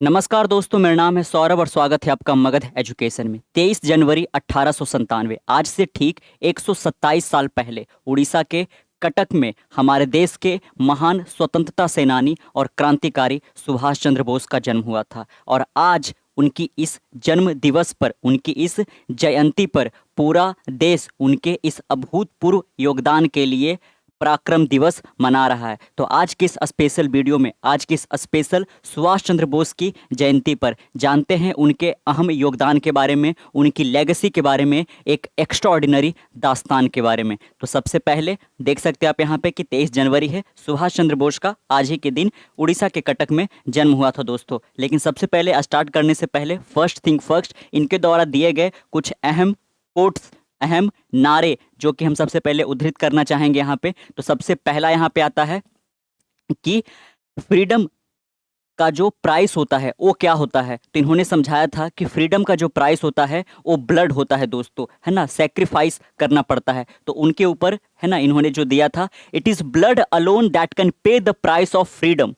नमस्कार दोस्तों, मेरा नाम है सौरभ और स्वागत है आपका मगध एजुकेशन में। 23 जनवरी 1897, आज से ठीक 127 साल पहले उड़ीसा के कटक में हमारे देश के महान स्वतंत्रता सेनानी और क्रांतिकारी सुभाष चंद्र बोस का जन्म हुआ था। और आज उनकी इस जन्म दिवस पर, उनकी इस जयंती पर पूरा देश उनके इस अभूतपूर्व योगदान के लिए पराक्रम दिवस मना रहा है। तो आज के इस स्पेशल वीडियो में, आज के इस स्पेशल सुभाष चंद्र बोस की जयंती पर जानते हैं उनके अहम योगदान के बारे में, उनकी लेगेसी के बारे में, एक एक्स्ट्राऑर्डिनरी दास्तान के बारे में। तो सबसे पहले देख सकते हैं आप यहाँ पे कि 23 जनवरी है, सुभाष चंद्र बोस का आज ही के दिन उड़ीसा के कटक में जन्म हुआ था दोस्तों। लेकिन सबसे पहले स्टार्ट करने से पहले फर्स्ट थिंग फर्स्ट, इनके द्वारा दिए गए कुछ अहम कोट्स, अहम नारे जो कि हम सबसे पहले उद्धृत करना चाहेंगे यहाँ पे। तो सबसे पहला यहाँ पे आता है कि फ्रीडम का जो प्राइस होता है वो क्या होता है। तो इन्होंने समझाया था कि फ्रीडम का जो प्राइस होता है वो ब्लड होता है दोस्तों, है ना, सेक्रीफाइस करना पड़ता है। तो उनके ऊपर, है ना, इन्होंने जो दिया था, it is blood alone that can pay the price of freedom,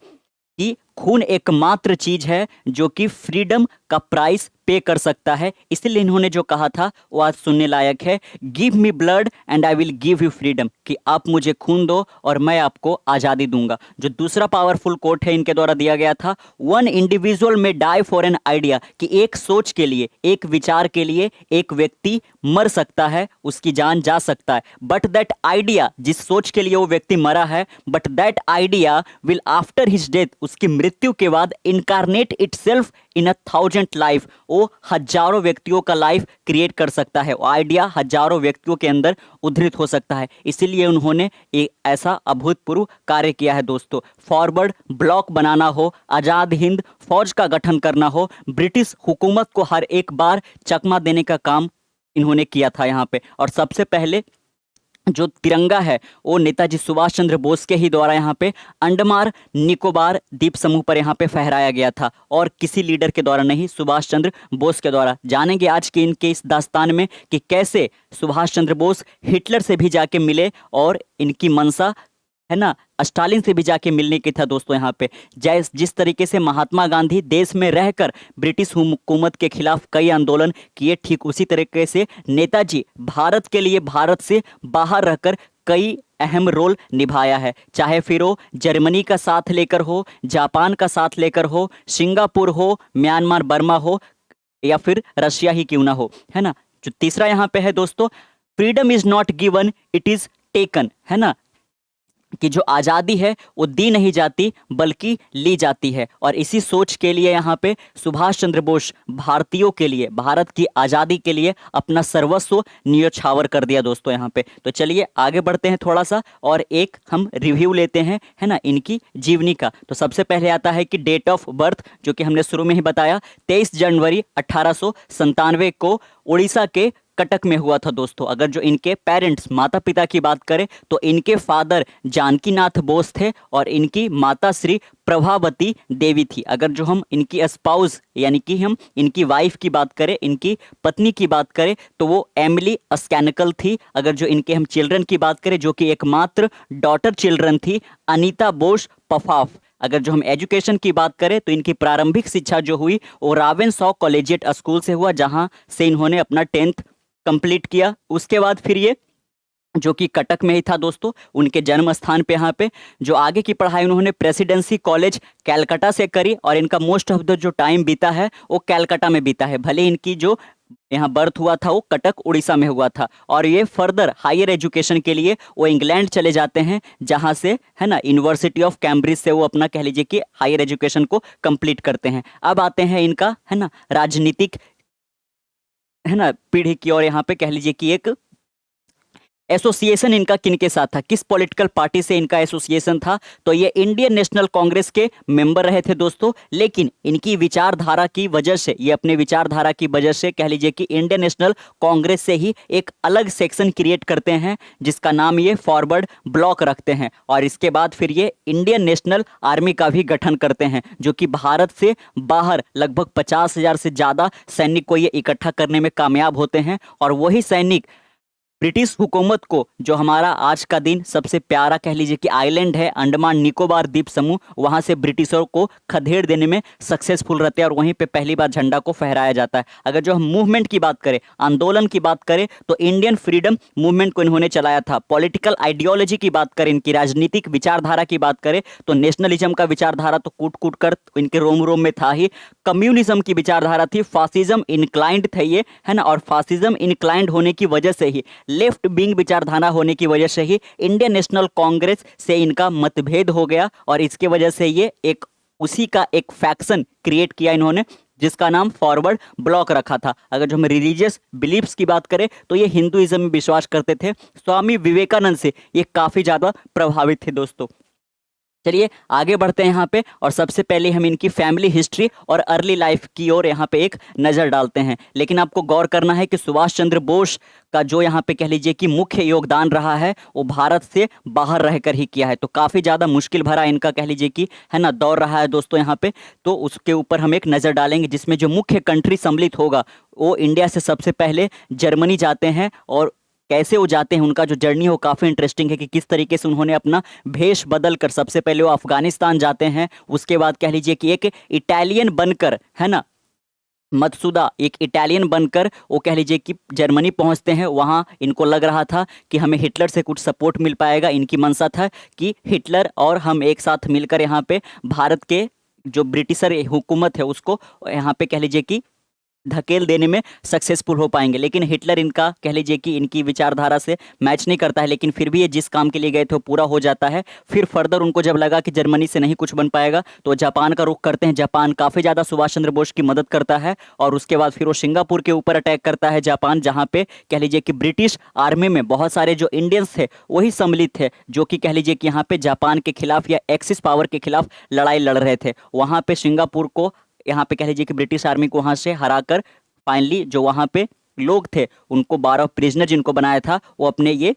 कि खून एकमात्र चीज है जो कि फ्रीडम का प्राइस पे कर सकता है। इसलिए इन्होंने जो कहा था वो आज सुनने लायक है, give me blood and I will give you freedom, कि आप मुझे खून दो और मैं आपको आज़ादी दूंगा। जो दूसरा पावरफुल कोट है इनके द्वारा दिया गया था, वन इंडिविजुअल में डाई फॉर एन आइडिया, कि एक सोच के लिए, एक विचार के लिए एक व्यक्ति मर सकता है, उसकी जान जा सकता है, बट दैट आइडिया, जिस सोच के लिए वो व्यक्ति मरा है, but that idea will after his death, उसकी मृत्यु के बाद इनकारनेट इटसेल्फ इन अ 1000 लाइफ, वो हजारों व्यक्तियों का लाइफ क्रिएट कर सकता है। वो आइडिया हजारों व्यक्तियों के अंदर उद्धृत हो सकता है। इसीलिए उन्होंने एक ऐसा अभूतपूर्व कार्य किया है दोस्तों। फॉरवर्ड ब्लॉक बनाना हो, आज़ाद हिंद फौज का गठन करना हो, ब्रिटिश हुकूमत को हर एक बार चकमा देने का काम इन्होंने किया था यहाँ पे। और सबसे पहले जो तिरंगा है वो नेताजी सुभाष चंद्र बोस के ही द्वारा यहाँ पे अंडमान निकोबार द्वीप समूह पर यहाँ पे फहराया गया था, और किसी लीडर के द्वारा नहीं, सुभाष चंद्र बोस के द्वारा। जानेंगे आज के इनके इस दास्तान में कि कैसे सुभाष चंद्र बोस हिटलर से भी जाके मिले और इनकी मंशा, है ना, स्टालिन से भी जाके मिलने की था दोस्तों यहाँ पे। जिस तरीके से महात्मा गांधी देश में रहकर ब्रिटिश हुकूमत के खिलाफ कई आंदोलन किए, ठीक उसी तरीके से नेताजी भारत के लिए भारत से बाहर रहकर कई अहम रोल निभाया है। चाहे फिर वो जर्मनी का साथ लेकर हो, जापान का साथ लेकर हो, सिंगापुर हो, म्यांमार बर्मा हो, या फिर रशिया ही क्यों ना हो, है ना। जो तीसरा यहाँ पे है दोस्तों, freedom is not given, it is taken, है ना, कि जो आज़ादी है वो दी नहीं जाती बल्कि ली जाती है। और इसी सोच के लिए यहाँ पे सुभाष चंद्र बोस भारतीयों के लिए, भारत की आज़ादी के लिए अपना सर्वस्व न्योछावर कर दिया दोस्तों यहाँ पे। तो चलिए आगे बढ़ते हैं थोड़ा सा और एक हम रिव्यू लेते हैं, है ना, इनकी जीवनी का। तो सबसे पहले आता है कि डेट ऑफ बर्थ, जो कि हमने शुरू में ही बताया, 23 जनवरी 1897 को उड़ीसा के कटक में हुआ था दोस्तों। अगर जो इनके पेरेंट्स, माता पिता की बात करें तो इनके फादर जानकीनाथ बोस थे और इनकी माता श्री प्रभावती देवी थी। अगर जो हम इनकी स्पाउस, यानी कि हम इनकी वाइफ की बात करें, इनकी पत्नी की बात करें, तो वो एमिली स्कैनिकल थी। अगर जो इनके हम चिल्ड्रन की बात करें, जो कि एकमात्र डॉटर चिल्ड्रन थी, अनीता बोस पफाफ। अगर जो हम एजुकेशन की बात करें तो इनकी प्रारंभिक शिक्षा जो हुई वो रावेनसॉ कॉलेजिएट स्कूल से हुआ, जहां से इन्होंने अपना 10th कंप्लीट किया। उसके बाद फिर ये जो कि कटक में ही था दोस्तों, उनके जन्म स्थान पे यहाँ पे जो आगे की पढ़ाई उन्होंने प्रेसिडेंसी कॉलेज कैलकाटा से करी, और इनका मोस्ट ऑफ द जो टाइम बीता है वो कैलकाटा में बीता है। भले इनकी जो यहाँ बर्थ हुआ था वो कटक उड़ीसा में हुआ था, और ये फर्दर हायर एजुकेशन के लिए वो इंग्लैंड चले जाते हैं, जहाँ से, है ना, यूनिवर्सिटी ऑफ कैम्ब्रिज से वो अपना, कह लीजिए कि हायर एजुकेशन को कंप्लीट करते हैं। अब आते हैं इनका, है ना, राजनीतिक, है ना, पीढ़ी की। और यहाँ पे कह लीजिए कि एक एसोसिएशन इनका किनके साथ था, किस पॉलिटिकल पार्टी से इनका एसोसिएशन था, तो ये इंडियन नेशनल कांग्रेस के मेंबर रहे थे दोस्तों। लेकिन इनकी विचारधारा की वजह से, ये अपने विचारधारा की वजह से, कह लीजिए कि इंडियन नेशनल कांग्रेस से ही एक अलग सेक्शन क्रिएट करते हैं, जिसका नाम ये फॉरवर्ड ब्लॉक रखते हैं। और इसके बाद फिर ये इंडियन नेशनल आर्मी का भी गठन करते हैं, जो कि भारत से बाहर लगभग 50,000 से ज़्यादा सैनिक को ये इकट्ठा करने में कामयाब होते हैं। और वही सैनिक ब्रिटिश हुकूमत को जो हमारा आज का दिन सबसे प्यारा कह लीजिए कि आइलैंड है अंडमान निकोबार द्वीप समूह, वहां से ब्रिटिशों को खदेड़ देने में सक्सेसफुल रहते हैं और वहीं पे पहली बार झंडा को फहराया जाता है। अगर जो हम मूवमेंट की बात करें, आंदोलन की बात करें, तो इंडियन फ्रीडम मूवमेंट को इन्होंने चलाया था। पॉलिटिकल आइडियोलॉजी की बात करें, इनकी राजनीतिक विचारधारा की बात करें, तो नेशनलिज्म का विचारधारा तो कूट कूट कर इनके रोम रोम में था ही। कम्युनिज्म की विचारधारा थी, फासिज्म इनक्लाइंड थे ये, है ना, और फासिज्म इनक्लाइंड होने की वजह से ही, लेफ्ट विंग विचारधारा होने की वजह से ही इंडियन नेशनल कांग्रेस से इनका मतभेद हो गया और इसके वजह से ये एक उसी का एक फैक्शन क्रिएट किया इन्होंने, जिसका नाम फॉरवर्ड ब्लॉक रखा था। अगर जो हम रिलीजियस बिलीफ्स की बात करें तो ये हिंदुइज्म में विश्वास करते थे। स्वामी विवेकानंद से ये काफी ज्यादा प्रभावित थे दोस्तों। चलिए आगे बढ़ते हैं यहाँ पे, और सबसे पहले हम इनकी फैमिली हिस्ट्री और अर्ली लाइफ की ओर यहाँ पे एक नज़र डालते हैं। लेकिन आपको गौर करना है कि सुभाष चंद्र बोस का जो यहाँ पे कह लीजिए कि मुख्य योगदान रहा है वो भारत से बाहर रहकर ही किया है, तो काफ़ी ज़्यादा मुश्किल भरा इनका कह लीजिए कि, है ना, दौर रहा है दोस्तों यहाँ पे। तो उसके ऊपर हम एक नज़र डालेंगे, जिसमें जो मुख्य कंट्री सम्मिलित होगा वो इंडिया से सबसे पहले जर्मनी जाते हैं, और कैसे वो जाते हैं, उनका जो जर्नी हो काफ़ी इंटरेस्टिंग है कि किस तरीके से उन्होंने अपना भेष बदल कर सबसे पहले वो अफगानिस्तान जाते हैं, उसके बाद कह लीजिए कि एक इटालियन बनकर, है ना, मतसुदा एक इटालियन बनकर वो कह लीजिए कि जर्मनी पहुंचते हैं। वहाँ इनको लग रहा था कि हमें हिटलर से कुछ सपोर्ट मिल पाएगा। इनकी मंशा था कि हिटलर और हम एक साथ मिलकर यहाँ पे भारत के जो ब्रिटिशर हुकूमत है उसको यहाँ पे कह लीजिए कि धकेल देने में सक्सेसफुल हो पाएंगे। लेकिन हिटलर इनका कह लीजिए कि इनकी विचारधारा से मैच नहीं करता है, लेकिन फिर भी ये जिस काम के लिए गए थे वो पूरा हो जाता है। फिर फर्दर उनको जब लगा कि जर्मनी से नहीं कुछ बन पाएगा तो जापान का रुख करते हैं। जापान काफ़ी ज़्यादा सुभाष चंद्र बोस की मदद करता है, और उसके बाद फिर वो सिंगापुर के ऊपर अटैक करता है जापान, जहाँ पे कह लीजिए कि ब्रिटिश आर्मी में बहुत सारे जो इंडियंस थे वही सम्मिलित थे, जो कि कह लीजिए कि यहाँ पे जापान के खिलाफ या एक्सिस पावर के खिलाफ लड़ाई लड़ रहे थे। वहाँ पे सिंगापुर को यहाँ पे कह लीजिए कि ब्रिटिश आर्मी को वहाँ से हराकर फाइनली जो वहाँ पे लोग थे उनको 12 प्रिजनर जिनको बनाया था वो अपने ये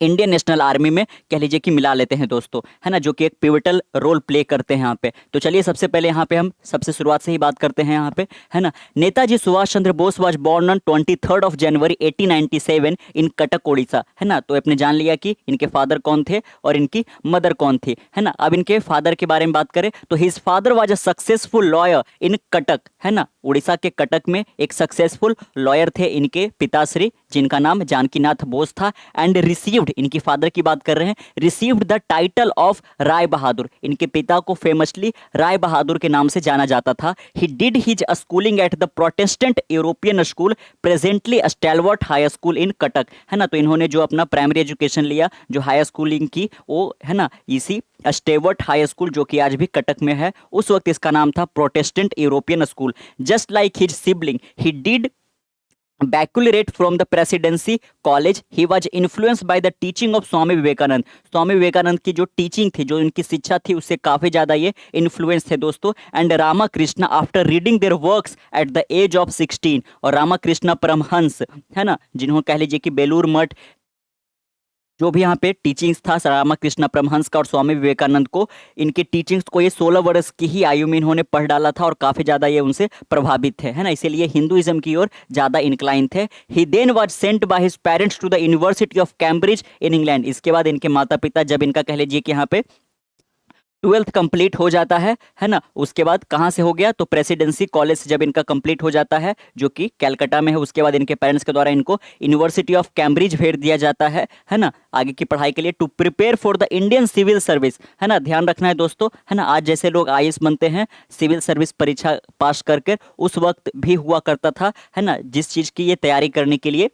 इंडियन नेशनल आर्मी में कह लीजिए कि मिला लेते हैं दोस्तों, है ना, जो कि एक पिवटल रोल प्ले करते हैं यहाँ पे। तो चलिए सबसे पहले यहाँ पे हम सबसे शुरुआत से ही बात करते हैं यहाँ पे, है ना। Netaji Subhash Chandra Bose was born on 23 जनवरी 1897 इन कटक उड़ीसा, है ना। तो आपने जान लिया कि इनके फादर कौन थे और इनकी मदर कौन थी, है ना। अब इनके फादर के बारे में बात करें तो his father was a successful lawyer in Cuttack, है ना। उड़ीसा के कटक में एक सक्सेसफुल लॉयर थे इनके पिताश्री, जिनका नाम जानकीनाथ बोस था, एंड रिसीव्ड, इनकी फादर की बात कर रहे हैं, received the title of Rai Bahadur. इनके पिता को फेमसली राय बहादुर के नाम से जाना जाता था। He did his schooling at the protestant European school presently stalwart high school in Cuttack, है ना। तो इन्होंने जो अपना प्राइमरी एजुकेशन लिया, जो हाई स्कूलिंग की, वो, है ना, इसी स्टेवर्ट हाई स्कूल जो कि आज भी कटक में है, उस वक्त इसका नाम था Protestant European school. Just like his sibling he did baccalaureate from the presidency college. He was influenced by the teaching of Swami Vivekananda. Swami Vivekananda की जो टीचिंग थी, जो इनकी शिक्षा थी, उससे काफ़ी ज़्यादा ये इन्फ्लुएंस थे दोस्तों। And Ramakrishna after reading their works at the age of 16, और रामाकृष्ण परमहंस, है ना, जिन्होंने कह लीजिए कि बेलूर मठ जो भी यहाँ पे टीचिंग्स था रामाकृष्ण परमहंस का और स्वामी विवेकानंद को, इनके टीचिंग्स को ये 16 वर्ष की ही आयु में इन्होंने पढ़ डाला था और काफ़ी ज़्यादा ये उनसे प्रभावित थे, है ना, इसीलिए हिंदुइज्म की ओर ज़्यादा इंक्लाइन थे। He then was sent by his parents to the university of Cambridge in England. इसके बाद इनके माता पिता जब इनका कह लीजिए कि यहाँ पे 12th कंप्लीट हो जाता है ना, उसके बाद कहाँ से हो गया, तो प्रेसिडेंसी कॉलेज से जब इनका कंप्लीट हो जाता है जो कि कैलकाटा में है, उसके बाद इनके पेरेंट्स के द्वारा इनको यूनिवर्सिटी ऑफ कैम्ब्रिज भेज दिया जाता है ना, आगे की पढ़ाई के लिए, to prepare for the Indian civil service, है ना। ध्यान रखना है दोस्तों, है ना, आज जैसे लोग आईएएस बनते हैं सिविल सर्विस परीक्षा पास करके, उस वक्त भी हुआ करता था, है ना, जिस चीज़ की ये तैयारी करने के लिए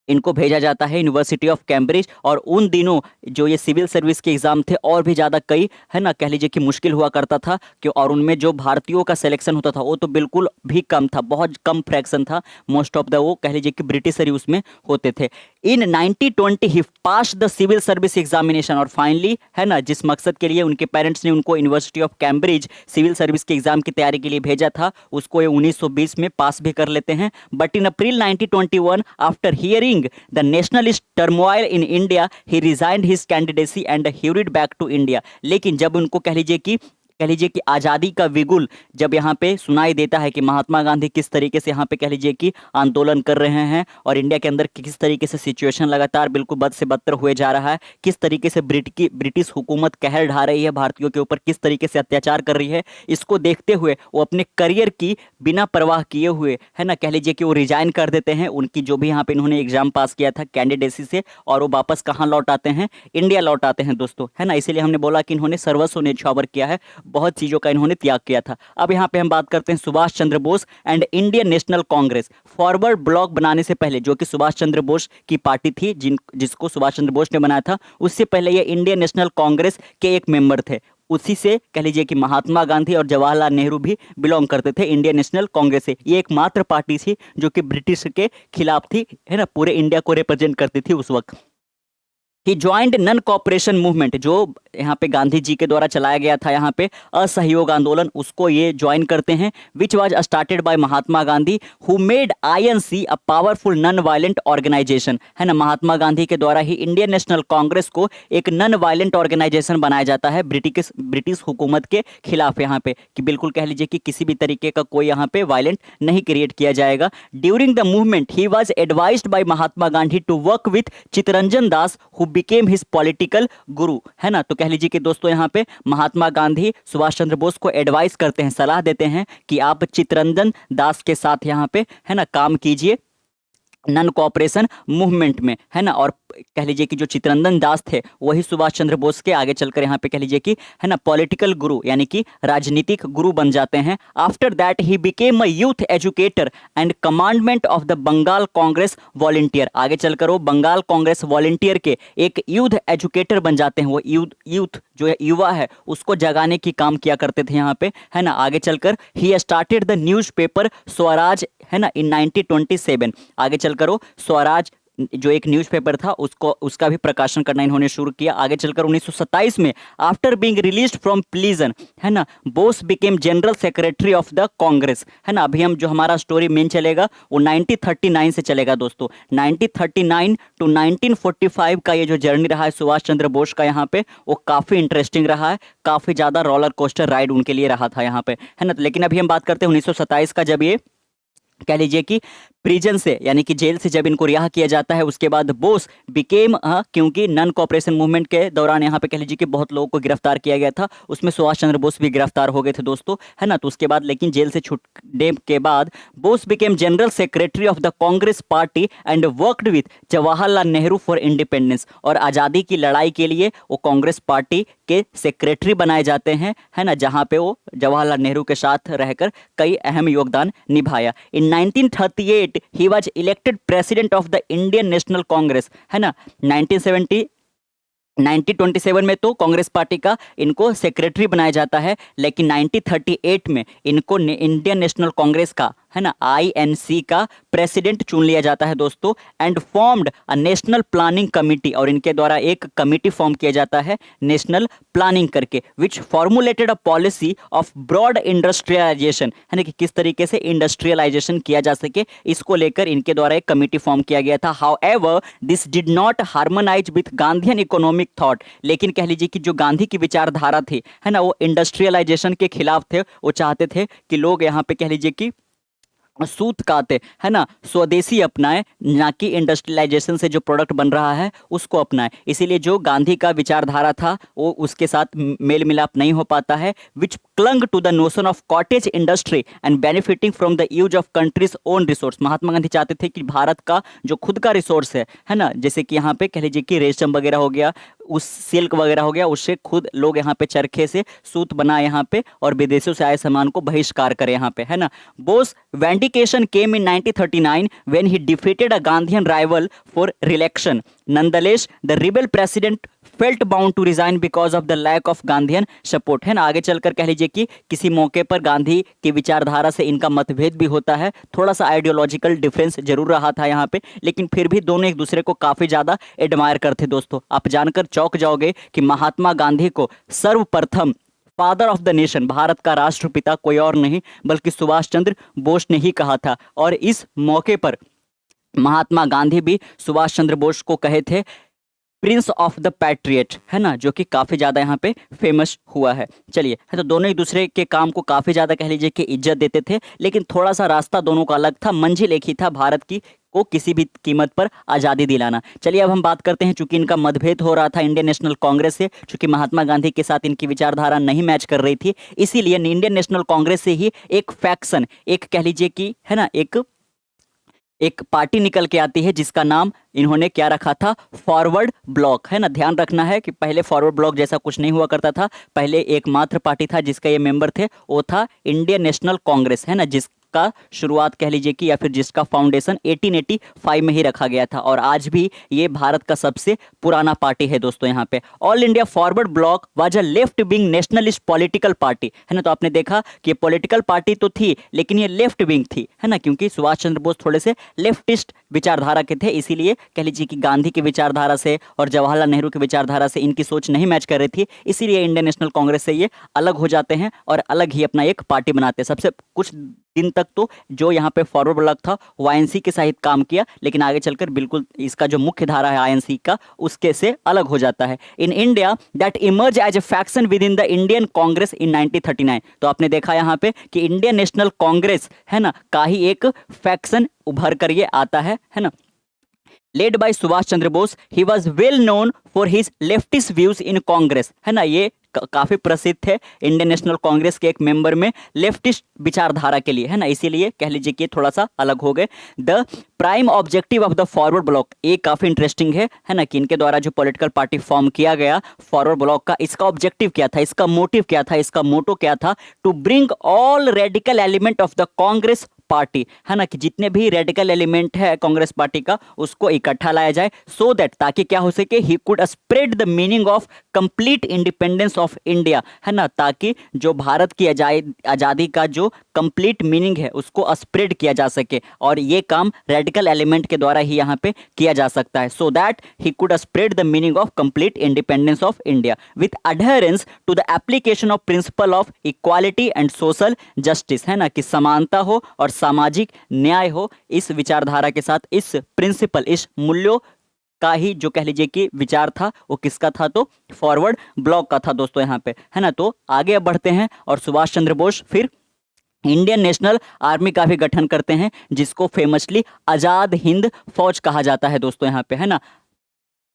इनको भेजा जाता है यूनिवर्सिटी ऑफ कैम्ब्रिज। और उन दिनों जो ये सिविल सर्विस के एग्ज़ाम थे और भी ज़्यादा कई, है ना, कह लीजिए कि मुश्किल हुआ करता था कि, और उनमें जो भारतीयों का सिलेक्शन होता था वो तो बिल्कुल भी कम था, बहुत कम फ्रैक्शन था, मोस्ट ऑफ द वो कह लीजिए कि ब्रिटिशर ही उसमें होते थे। इन 1920 ही पास द सिविल सर्विस एग्जामिनेशन, और फाइनली, है ना, जिस मकसद के लिए उनके पेरेंट्स ने उनको university of Cambridge civil service के एग्जाम की तैयारी के लिए भेजा था, उसको ये 1920 में पास भी कर लेते हैं। But in April 1921 after hearing the nationalist turmoil in India, he resigned his candidacy and hurried back to India। लेकिन जब उनको कह लीजिए कि कह लीजिए कि आज़ादी का बिगुल जब यहाँ पे सुनाई देता है कि महात्मा गांधी किस तरीके से यहाँ पे कह लीजिए कि आंदोलन कर रहे हैं और इंडिया के अंदर किस तरीके से सिचुएशन लगातार बिल्कुल बद से बदतर हुए जा रहा है, किस तरीके से ब्रिटिश हुकूमत कहर ढा रही है भारतीयों के ऊपर, किस तरीके से अत्याचार कर रही है, इसको देखते हुए वो अपने करियर की बिना परवाह किए हुए है ना, कह लीजिए कि वो रिजाइन कर देते हैं उनकी जो भी यहाँ पे इन्होंने एग्जाम पास किया था कैंडिडेसी से, और वो वापस कहाँ लौट आते हैं, इंडिया लौट आते हैं दोस्तों, है ना। इसीलिए हमने बोला कि इन्होंने सर्वस्व न्यौछावर किया है, बहुत चीज़ों का इन्होंने त्याग किया था। अब यहाँ पे हम बात करते हैं Subhash Chandra Bose and Indian national congress. Forward bloc बनाने से पहले, जो कि सुभाष चंद्र बोस की पार्टी थी, जिसको सुभाष चंद्र बोस ने बनाया था, उससे पहले ये इंडियन नेशनल कांग्रेस के एक मेंबर थे। उसी से कह लीजिए कि महात्मा गांधी और जवाहरलाल नेहरू भी बिलोंग करते थे इंडियन नेशनल कांग्रेस से। ये एकमात्र पार्टी थी जो कि ब्रिटिश के खिलाफ थी, है ना, पूरे इंडिया को रिप्रेजेंट करती थी उस वक्त। ही ज्वाइंट नन कॉपरेशन मूवमेंट, जो यहाँ पे गांधी जी के द्वारा चलाया गया था यहाँ पे असहयोग आंदोलन, उसको ये ज्वाइन करते हैं, which was started by Mahatma Gandhi who made INC a powerful non violent organization, है ना। महात्मा गांधी के द्वारा ही इंडियन नेशनल कांग्रेस को एक नन वायलेंट ऑर्गेनाइजेशन बनाया जाता है ब्रिटिश हुकूमत के खिलाफ यहाँ पे, कि बिल्कुल कह लीजिए कि किसी भी तरीके का कोई यहाँ पे वायलेंट नहीं क्रिएट किया जाएगा। During the movement he was advised by Mahatma Gandhi to work with Chittaranjan Das who became his political guru, है ना। तो कह लीजिए कि दोस्तों यहाँ पे महात्मा गांधी सुभाष चंद्र बोस को एडवाइस करते हैं, सलाह देते हैं कि आप चित्तरंजन दास के साथ यहाँ पे, है ना, काम कीजिए नन कॉपरेशन मूवमेंट में, है ना। और कह लीजिए कि जो चित्तरंजन दास थे वही सुभाष चंद्र बोस के आगे चलकर यहाँ पे कह लीजिए कि, है ना, पॉलिटिकल गुरु यानी कि राजनीतिक गुरु बन जाते हैं। After that he became a youth educator and commandment of the Bengal Congress volunteer. आगे चलकर वो बंगाल कांग्रेस वॉलंटियर के एक यूथ एजुकेटर बन जाते हैं। वो यूथ जो युवा है उसको जगाने की काम किया करते थे यहाँ पे, है ना। आगे चलकर he started the newspaper Swaraj, है ना, इन 1927। आगे चलकर वो स्वराज जो एक न्यूज़पेपर था उसका भी प्रकाशन करना इन्होंने शुरू किया। आगे चलकर 1927 में after being released from prison, है ना, Bose became general secretary of the Congress, है ना। अभी हम जो हमारा स्टोरी मेन चलेगा वो 1939 से चलेगा दोस्तों। 1939 टू 1945 का ये जो जर्नी रहा है सुभाष चंद्र बोस का यहाँ पे, वो काफ़ी इंटरेस्टिंग रहा है, काफ़ी ज़्यादा रोलर कोस्टर राइड उनके लिए रहा था यहाँ पे, है ना। लेकिन अभी हम बात करते हैं 1927 का, जब ये कह लीजिए कि प्रिजन से यानी कि जेल से जब इनको रिहा किया जाता है, उसके बाद बोस बिकेम, क्योंकि नन कॉपरेशन मूवमेंट के दौरान यहाँ पे कह लीजिए कि बहुत लोगों को गिरफ्तार किया गया था, उसमें सुभाष चंद्र बोस भी गिरफ्तार हो गए थे दोस्तों, है ना। तो उसके बाद लेकिन जेल से छूटने के बाद Bose became general secretary of the Congress party and worked with Jawaharlal Nehru for independence. और आज़ादी की लड़ाई के लिए वो कांग्रेस पार्टी के सेक्रेटरी बनाए जाते हैं, है ना, जहाँ पे वो जवाहरलाल नेहरू के साथ रहकर कई अहम योगदान निभाया। इन 1938 he was elected president of the Indian National Congress, है ना। 1927 में तो कांग्रेस पार्टी का इनको सेक्रेटरी बनाया जाता है, लेकिन 1938 में इनको इंडियन नेशनल कांग्रेस का, है ना, आईएनसी का प्रेसिडेंट चुन लिया जाता है दोस्तों। And formed a national planning committee, और इनके द्वारा एक कमिटी फॉर्म किया जाता है नेशनल प्लानिंग करके, which formulated a policy of broad industrialisation, है ना, कि किस तरीके से इंडस्ट्रियलाइजेशन किया जा सके, इसको लेकर इनके द्वारा एक कमिटी फॉर्म किया गया था। However this did not harmonise with Gandhian economic thought, लेकिन कह लीजिए कि जो गांधी की विचारधारा थी, है ना, वो इंडस्ट्रियलाइजेशन के खिलाफ थे। वो चाहते थे कि लोग यहाँ पे कह लीजिए कि सूत काते, है ना, स्वदेशी अपनाए, ना कि इंडस्ट्रियलाइजेशन से जो प्रोडक्ट बन रहा है उसको अपनाए। इसीलिए जो गांधी का विचारधारा था वो उसके साथ मेल मिलाप नहीं हो पाता है। Which clung to the notion of cottage industry and benefiting from the use of countries own resource. Mahatma Gandhi चाहते थे कि भारत का जो खुद का रिसोर्स है ना, जैसे कि यहाँ पे कह लीजिए कि रेशम वगैरह हो गया, उस सिल्क वगैरह हो गया, उससे खुद लोग यहाँ पे चरखे से सूत बनाए यहाँ पे, और विदेशों से आए सामान को बहिष्कार करें यहाँ पे, है ना। Bose vindication came in 1939 when he defeated a Gandhian rival for reelection. Nonetheless the rebel president felt bound to resign because of the lack of Gandhian support, है ना। आगे चलकर कह लीजिए कि किसी मौके पर गांधी की विचारधारा से इनका मतभेद भी होता है, थोड़ा सा आइडियोलॉजिकल डिफरेंस जरूर रहा था यहाँ पे, लेकिन फिर भी दोनों एक दूसरे को काफ़ी ज़्यादा एडमायर करते दोस्तों। आप जानकर चौंक जाओगे कि महात्मा गांधी को सर्वप्रथम father of the nation, Bharat का राष्ट्रपिता कोई और नहीं बल्कि सुभाष चंद्र बोस ने ही कहा था। और इस मौके पर महात्मा गांधी भी सुभाष चंद्र बोस को कहे थे प्रिंस ऑफ द पैट्रियट, है ना, जो कि काफ़ी ज़्यादा यहाँ पे फेमस हुआ है। चलिए, है तो दोनों एक दूसरे के काम को काफ़ी ज़्यादा कह लीजिए कि इज्जत देते थे, लेकिन थोड़ा सा रास्ता दोनों का अलग था, मंजिल एक ही था, भारत की को किसी भी कीमत पर आज़ादी दिलाना। चलिए अब हम बात करते हैं, चूंकि इनका मतभेद हो रहा था इंडियन नेशनल कांग्रेस से, चूंकि महात्मा गांधी के साथ इनकी विचारधारा नहीं मैच कर रही थी, इसीलिए इंडियन नेशनल कांग्रेस से ही एक फैक्शन, एक कह लीजिए कि, है ना, एक पार्टी निकल के आती है जिसका नाम इन्होंने क्या रखा था, फॉरवर्ड ब्लॉक, है ना। ध्यान रखना है कि पहले फॉरवर्ड ब्लॉक जैसा कुछ नहीं हुआ करता था, पहले एकमात्र पार्टी था जिसका ये मेंबर थे, वो था इंडियन नेशनल कांग्रेस, है ना, जिसका शुरुआत कह लीजिए कि या फिर जिसका फाउंडेशन 1885 में ही रखा गया था, और आज भी ये भारत का सबसे पुराना पार्टी है दोस्तों। यहाँ पे all India forward block was a left wing nationalist political party, है ना। तो आपने देखा कि ये पॉलिटिकल पार्टी तो थी, लेकिन ये लेफ्ट विंग थी, है ना, क्योंकि सुभाष चंद्र बोस थोड़े से लेफ्टिस्ट विचारधारा के थे, इसीलिए कह लीजिए कि गांधी की विचारधारा से और जवाहरलाल नेहरू की विचारधारा से इनकी सोच नहीं मैच कर रही थी, इसीलिए इंडियन नेशनल कांग्रेस से ये अलग हो जाते हैं और अलग ही अपना एक पार्टी बनाते हैं। सबसे कुछ दिन तक तो जो यहाँ पे फॉरवर्ड ब्लॉक था वो आईएनसी के साथ काम किया, लेकिन आगे चलकर बिल्कुल इसका जो मुख्य धारा है आईएनसी का, उसके से अलग हो जाता है। In India that emerge as a faction within the Indian congress in 1939। तो आपने देखा यहाँ पे कि इंडियन नेशनल कांग्रेस, है ना, का ही एक फैक्शन उभर कर ये आता है ना। Led by Subhash Chandra Bose, he was well known for his leftist views in Congress, है ना। ये काफी प्रसिद्ध थे इंडियन नेशनल कांग्रेस के एक मेंबर में लेफ्टिस्ट विचारधारा के लिए, है ना, इसीलिए कह लीजिए कि थोड़ा सा अलग हो गए। The prime objective of the forward block, ये काफी इंटरेस्टिंग है ना, कि इनके द्वारा जो पॉलिटिकल पार्टी फॉर्म किया गया फॉरवर्ड ब्लॉक का, इसका ऑब्जेक्टिव क्या था, इसका मोटिव क्या था, इसका मोटो क्या था, to bring all radical element of the Congress party, है ना, कि जितने भी रेडिकल एलिमेंट है कांग्रेस पार्टी का उसको इकट्ठा लाया जाए, सो दैट ताकि क्या हो सके, ही could spread the meaning of complete independence of India, है ना, ताकि जो भारत की आज़ादी का जो कंप्लीट मीनिंग है उसको स्प्रेड किया जा सके, और ये काम रेडिकल एलिमेंट के द्वारा ही यहाँ पे किया जा सकता है, so that he could spread the meaning of complete independence of India with adherence to the application of principle of equality and social justice, है ना, कि समानता हो और सामाजिक न्याय हो। इस विचारधारा के साथ इस प्रिंसिपल, इस मूल्यों का ही जो कह लीजिए कि विचार था वो किसका था, तो फॉरवर्ड ब्लॉक का था दोस्तों यहाँ पे, है ना। तो आगे अब बढ़ते हैं और सुभाष चंद्र बोस फिर इंडियन नेशनल आर्मी का भी गठन करते हैं, जिसको फेमसली आजाद हिंद फौज कहा जाता है दोस्तों यहाँ पे, है ना।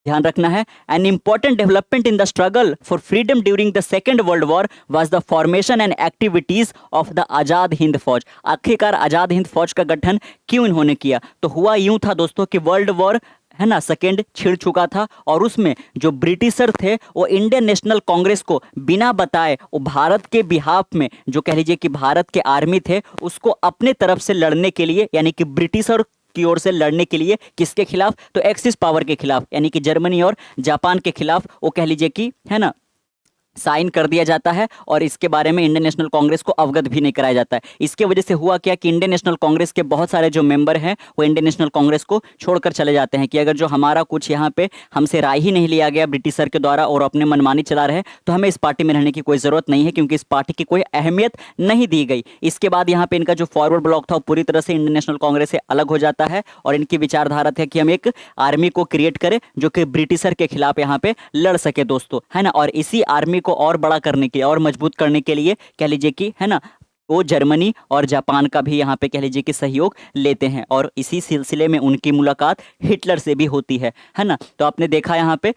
ध्यान रखना है, an important development in the struggle for freedom during the second world war was the formation and activities of the Azad Hind Fauj. आखिरकार आजाद हिंद फौज का गठन क्यों इन्होंने किया, तो हुआ यूं था दोस्तों कि वर्ल्ड वॉर, है ना, सेकेंड छिड़ चुका था, और उसमें जो ब्रिटिशर थे वो इंडियन नेशनल कांग्रेस को बिना बताए वो भारत के बिहाफ में, जो कह लीजिए कि भारत के आर्मी थे उसको अपने तरफ से लड़ने के लिए, यानी कि ब्रिटिशर की ओर से लड़ने के लिए, किसके खिलाफ, तो एक्सिस पावर के खिलाफ, यानी कि जर्मनी और जापान के खिलाफ, वो कह लीजिए कि, है ना, साइन कर दिया जाता है, और इसके बारे में इंडियन नेशनल कांग्रेस को अवगत भी नहीं कराया जाता है। इसके वजह से हुआ क्या कि इंडियन नेशनल कांग्रेस के बहुत सारे जो मेंबर हैं वो इंडियन नेशनल कांग्रेस को छोड़कर चले जाते हैं, कि अगर जो हमारा कुछ यहाँ पे हमसे राय ही नहीं लिया गया ब्रिटिशर के द्वारा और अपने मनमानी चला रहे, तो हमें इस पार्टी में रहने की कोई ज़रूरत नहीं है, क्योंकि इस पार्टी की कोई अहमियत नहीं दी गई। इसके बाद यहाँ पे इनका जो फॉरवर्ड ब्लॉक था वो पूरी तरह से इंडियन नेशनल कांग्रेस से अलग हो जाता है, और इनकी विचारधारा थी कि हम एक आर्मी को क्रिएट करें जो कि ब्रिटिशर के खिलाफ यहाँ पे लड़ सके दोस्तों, है ना। और इसी आर्मी को और बड़ा करने के और मजबूत करने के लिए कह लीजिए कि, है ना, वो जर्मनी और जापान का भी यहाँ पे कह लीजिए कि सहयोग लेते हैं, और इसी सिलसिले में उनकी मुलाकात हिटलर से भी होती है ना। तो आपने देखा यहाँ पे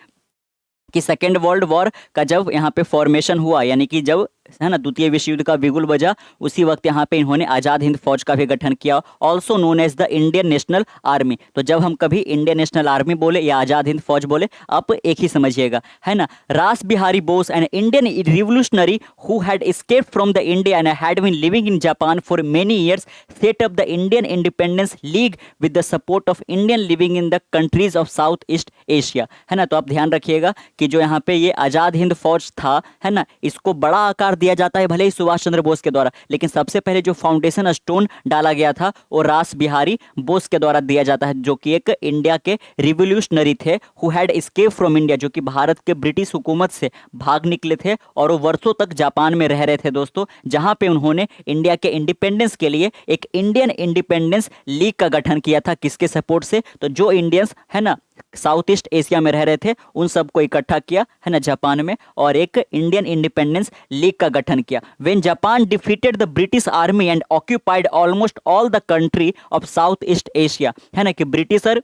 कि सेकेंड वर्ल्ड वॉर का जब यहाँ पे फॉर्मेशन हुआ, यानी कि जब, है ना, द्वितीय विश्व युद्ध का बिगुल बजा, उसी वक्त यहाँ पे इन्होंने आज़ाद हिंद फौज का भी गठन किया, also known as the Indian national army. तो जब हम कभी इंडियन नेशनल आर्मी बोले या आज़ाद हिंद फौज बोले, आप एक ही समझिएगा, है ना। Ras Bihari Bose, an Indian revolutionary who had escaped from the India and had been living in Japan for many years, set up the Indian independence league with the support of Indian living in the countries of south east Asia, है ना। तो आप ध्यान रखिएगा कि जो यहाँ पे ये आज़ाद हिंद फौज था, है ना, इसको बड़ा आकार दिया जाता है भले ही सुभाष चंद्र बोस के द्वारा, लेकिन सबसे पहले जो फाउंडेशन स्टोन डाला गया था वो रास बिहारी बोस के द्वारा दिया जाता है, जो कि एक इंडिया के रिवोल्यूशनरी थे, who had escape from India, जो कि भारत के ब्रिटिश हुकूमत से भाग निकले थे, और वो वर्षों तक जापान में रह रहे थे दोस्तों, जहां पे उन्होंने इंडिया के इंडिपेंडेंस के लिए एक इंडियन इंडिपेंडेंस लीग का गठन किया था। किसके सपोर्ट से, तो जो इंडियंस, है ना, साउथ ईस्ट एशिया में रह रहे थे उन सबको इकट्ठा किया है ना जापान में, और एक इंडियन इंडिपेंडेंस लीग का गठन किया। When Japan defeated the British army and occupied almost all the country of south east Asia, है ना कि ब्रिटिशर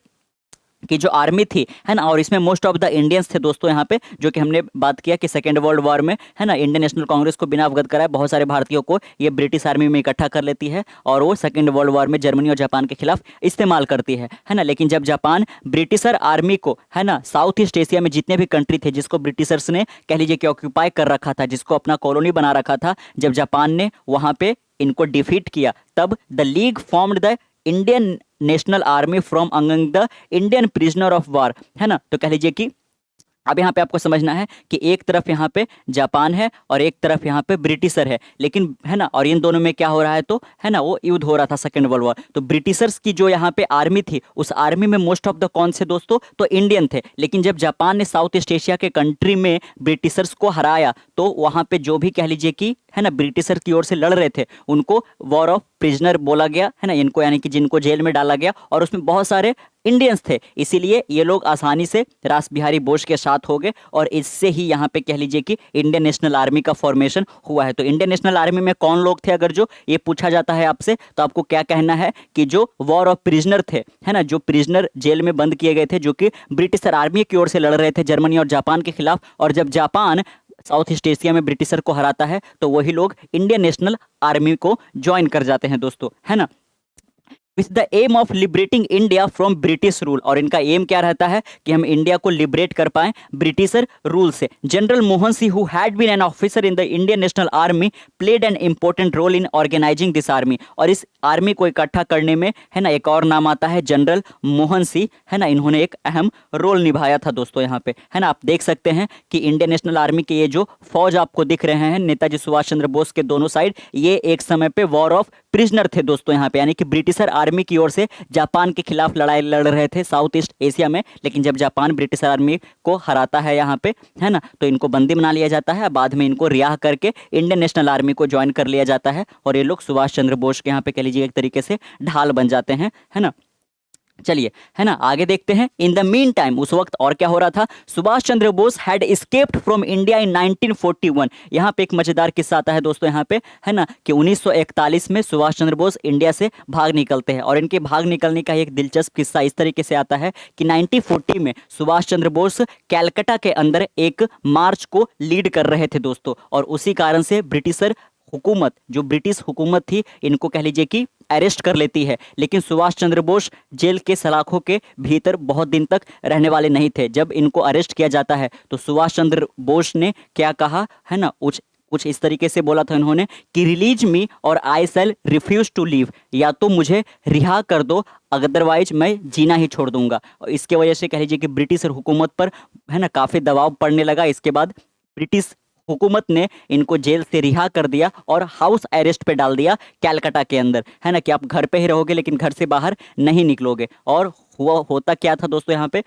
की जो आर्मी थी है ना, और इसमें मोस्ट ऑफ द इंडियंस थे दोस्तों यहाँ पे, जो कि हमने बात किया कि सेकेंड वर्ल्ड वॉर में है ना इंडियन नेशनल कांग्रेस को बिना अवगत कराए बहुत सारे भारतीयों को ये ब्रिटिश आर्मी में इकट्ठा कर लेती है और वो सेकेंड वर्ल्ड वॉर में जर्मनी और जापान के खिलाफ इस्तेमाल करती है ना। लेकिन जब जापान ब्रिटिशर आर्मी को है ना साउथ ईस्ट एशिया में जितने भी कंट्री थे जिसको ब्रिटिशर्स ने कह लीजिए कि ऑक्यूपाई कर रखा था, जिसको अपना कॉलोनी बना रखा था, जब जापान ने वहाँ पे इनको डिफीट किया तब the league formed the Indian national army from among the Indian prisoner of war, है ना। तो कह लीजिए कि अब यहाँ पे आपको समझना है कि एक तरफ यहाँ पे जापान है और एक तरफ यहाँ पे ब्रिटिशर है, लेकिन है ना, और इन दोनों में क्या हो रहा है तो है ना वो युद्ध हो रहा था सेकेंड वर्ल्ड वॉर। तो ब्रिटिशर्स की जो यहाँ पे आर्मी थी उस आर्मी में मोस्ट ऑफ द कौन से दोस्तों तो इंडियन थे, लेकिन जब जापान ने साउथ ईस्ट एशिया के कंट्री में ब्रिटिशर्स को हराया तो वहाँ पे जो भी कह लीजिए कि है ना ब्रिटिशर की ओर से लड़ रहे थे उनको वॉर ऑफ प्रिजनर बोला गया, है ना इनको, यानी कि जिनको जेल में डाला गया, और उसमें बहुत सारे इंडियंस थे, इसीलिए ये लोग आसानी से रास बिहारी बोस के साथ हो गए और इससे ही यहाँ पे कह लीजिए कि इंडियन नेशनल आर्मी का फॉर्मेशन हुआ है। तो इंडियन नेशनल आर्मी में कौन लोग थे, अगर जो ये पूछा जाता है आपसे तो आपको क्या कहना है कि जो वॉर ऑफ प्रिजनर थे, है ना, जो प्रिजनर जेल में बंद किए गए थे जो कि ब्रिटिशर आर्मी की ओर से लड़ रहे थे जर्मनी और जापान के खिलाफ, और जब जापान साउथ ईस्ट एशिया में ब्रिटिशर को हराता है तो वही लोग इंडियन नेशनल आर्मी को ज्वाइन कर जाते हैं दोस्तों, है ना, with the aim of liberating India from British rule. और इनका एम क्या रहता है कि हम इंडिया को लिबरेट कर पाएं ब्रिटिशर रूल से। General Mohan Singh who had been an officer in the Indian national army played an important role in organizing this army. और इस आर्मी को इकट्ठा करने में है ना एक और नाम आता है जनरल मोहन सिंह, है ना, इन्होंने एक अहम रोल निभाया था दोस्तों यहाँ पे, है ना। आप देख सकते हैं कि इंडियन नेशनल आर्मी के ये जो फौज आपको दिख रहे हैं नेताजी सुभाष चंद्र बोस के दोनों साइड, ये एक समय पे वॉर ऑफ प्रिजनर थे दोस्तों यहाँ पे, यानी कि ब्रिटिशर आर्मी की ओर से जापान के खिलाफ लड़ाई लड़ रहे थे साउथ ईस्ट एशिया में, लेकिन जब जापान ब्रिटिशर आर्मी को हराता है यहाँ पे, है ना, तो इनको बंदी बना लिया जाता है, बाद में इनको रिहा करके इंडियन नेशनल आर्मी को ज्वाइन कर लिया जाता है और ये लोग सुभाष चंद्र बोस के यहाँ पे कह लीजिए एक तरीके से ढाल बन जाते हैं, है ना। चलिए, है ना, आगे देखते हैं। इन द मीन टाइम, उस वक्त और क्या हो रहा था, Subhash Chandra Bose had escaped from India in 1941। यहाँ पे एक मजेदार किस्सा आता है दोस्तों यहाँ पे, है ना, कि 1941 में सुभाष चंद्र बोस इंडिया से भाग निकलते हैं और इनके भाग निकलने का एक दिलचस्प किस्सा इस तरीके से आता है कि 1940 में सुभाष चंद्र बोस कैलकाटा के अंदर एक मार्च को लीड कर रहे थे दोस्तों, और उसी कारण से ब्रिटिशर हुकूमत, जो ब्रिटिश हुकूमत थी, इनको कह लीजिए कि अरेस्ट कर लेती है। लेकिन सुभाष चंद्र बोस जेल के सलाखों के भीतर बहुत दिन तक रहने वाले नहीं थे। जब इनको अरेस्ट किया जाता है तो सुभाष चंद्र बोस ने क्या कहा, है ना, कुछ इस तरीके से बोला था इन्होंने कि रिलीज मी और आई शैल रिफ्यूज टू लीव, या तो मुझे रिहा कर दो अदरवाइज मैं जीना ही छोड़ दूंगा। और इसके वजह से कह लीजिए कि ब्रिटिश हुकूमत पर, है ना, काफ़ी दबाव पड़ने लगा। इसके बाद ब्रिटिश हुकूमत ने इनको जेल से रिहा कर दिया और हाउस अरेस्ट पे डाल दिया कैलकाटा के अंदर, है ना, कि आप घर पे ही रहोगे लेकिन घर से बाहर नहीं निकलोगे। और होता क्या था दोस्तों यहाँ पे